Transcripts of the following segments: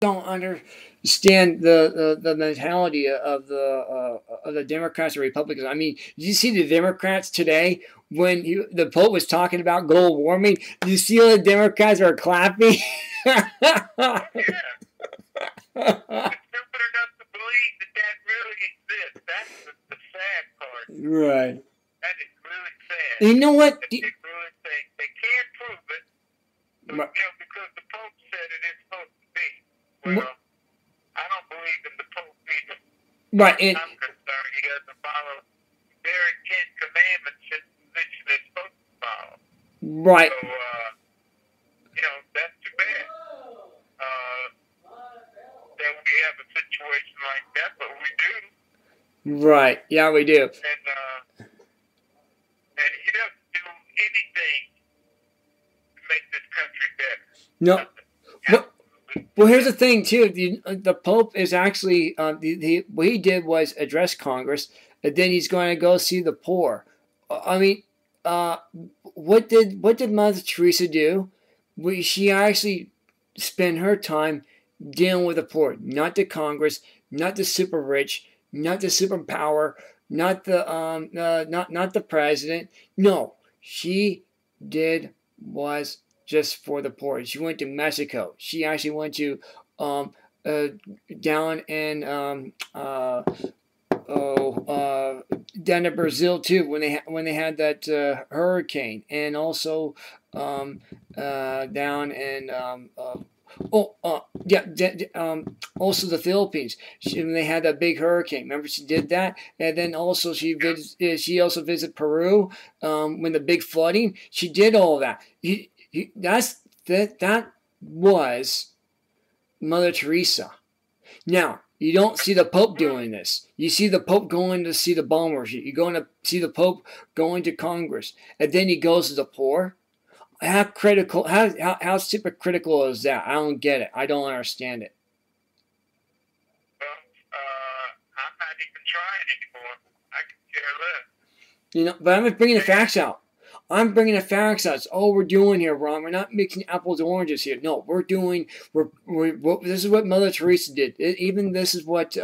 don't understand the mentality of the Democrats and Republicans. I mean, did you see the Democrats today when the Pope was talking about global warming? Did you see all the Democrats are clapping? Yeah. They're stupid enough to believe that that really exists. That's the sad part. Right. That is really sad. You know what? They really think they can't prove it, but, Right. you know, because the Pope said it is supposed to be. Well, I don't believe in the Pope either. Right. As I'm concerned, he doesn't follow very 10 commandments that they're supposed to follow. Right. So, you know, that's too bad. That we have a situation like that, but we do. Right. Yeah, we do. And he doesn't do anything to make this country better. No. Well, here's the thing too. The Pope is actually what he did was address Congress, and then he's going to go see the poor. I mean, what did Mother Teresa do? She actually spent her time dealing with the poor, not the Congress, not the super rich, not the superpower, not the not the president. No, she did was just for the poor. She went to Mexico. She actually went to down in down to Brazil too when they had that hurricane, and also down in also the Philippines. When they had that big hurricane, remember she did that, and then also she also visited Peru when the big flooding. She did all that. That was Mother Teresa. Now, you don't see the Pope doing this. You see the Pope going to see the bombers. You're going to see the Pope going to Congress, and then he goes to the poor. How critical? How super critical is that? I don't get it. I don't understand it. Well, I'm not even trying anymore. I can care less. You know, but I'm bringing the facts out. I'm bringing the facts out. It's all we're doing here, Ron. We're not mixing apples and oranges here. No, this is what Mother Teresa did. Even this is what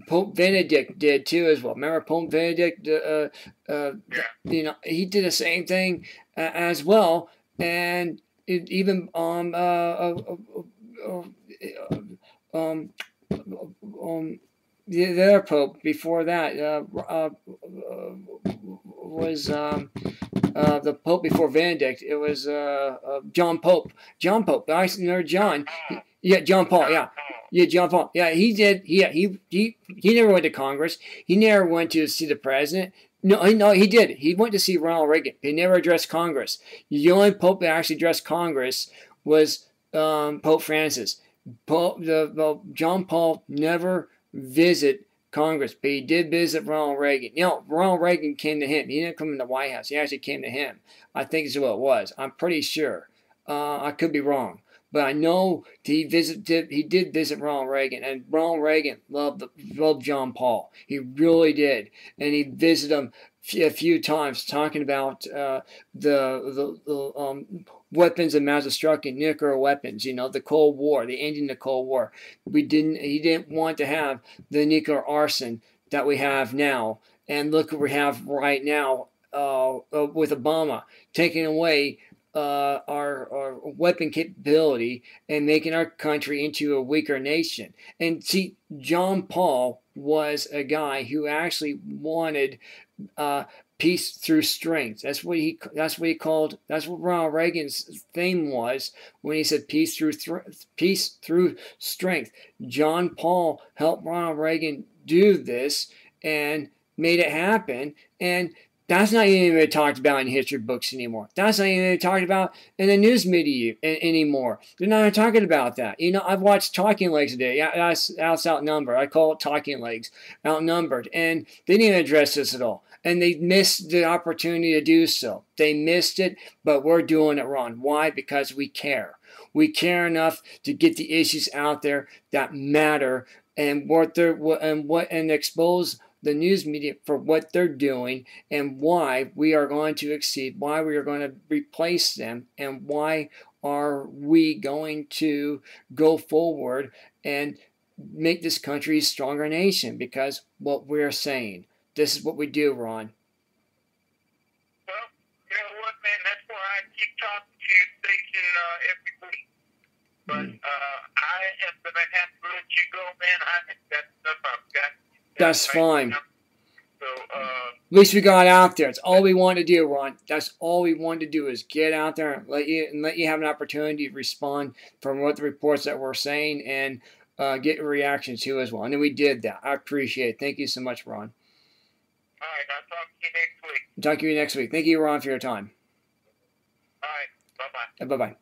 Pope Benedict did too, as well. Remember Pope Benedict? You know, he did the same thing as well, and even the other pope before that was the pope before Benedict. It was John Pope. John Pope. I remember John. Yeah, John Paul. Yeah. Yeah, John Paul. Yeah, he did. Yeah, he never went to Congress. He never went to see the president. No, he did. He went to see Ronald Reagan. He never addressed Congress. The only pope that actually addressed Congress was Pope Francis. John Paul never visit Congress, but he did visit Ronald Reagan. You know, Ronald Reagan came to him. He didn't come in the White House. He actually came to him. I think is what it was. I'm pretty sure. I could be wrong. But I know he did visit Ronald Reagan, and Ronald Reagan loved John Paul. He really did, and he visited him a few times, talking about the weapons of mass destruction, nuclear weapons. You know, the Cold War, the ending of the Cold War. He didn't want to have the nuclear arson that we have now, and look what we have right now with Obama taking away our weapon capability and making our country into a weaker nation. And see, John Paul was a guy who actually wanted peace through strength. That's what he called. That's what Ronald Reagan's theme was when he said peace through strength. John Paul helped Ronald Reagan do this and made it happen. And that's not even talked about in history books anymore. That's not even talked about in the news media anymore. They're not even talking about that. You know, I've watched Talking Legs today. That's Outnumbered. I call it Talking Legs. Outnumbered. And they didn't even address this at all. And they missed the opportunity to do so. They missed it, but we're doing it wrong. Why? Because we care. We care enough to get the issues out there that matter and expose the news media for what they're doing and why we are going to exceed, why we are going to replace them, and why are we going to go forward and make this country a stronger nation? Because what we're saying, this is what we do, Ron. Well, you know what, man? That's why I keep talking to your station every week. But I am going to have to let you go, man. I think that's stuff I've got. That's fine. So, at least we got out there. It's all we wanted to do, Ron. That's all we wanted to do is get out there and let you have an opportunity to respond from what the reports that we're saying and get a reaction to as well. And then we did that. I appreciate it. Thank you so much, Ron. All right, I'll talk to you next week. Talk to you next week. Thank you, Ron, for your time. All right, bye-bye. Bye-bye.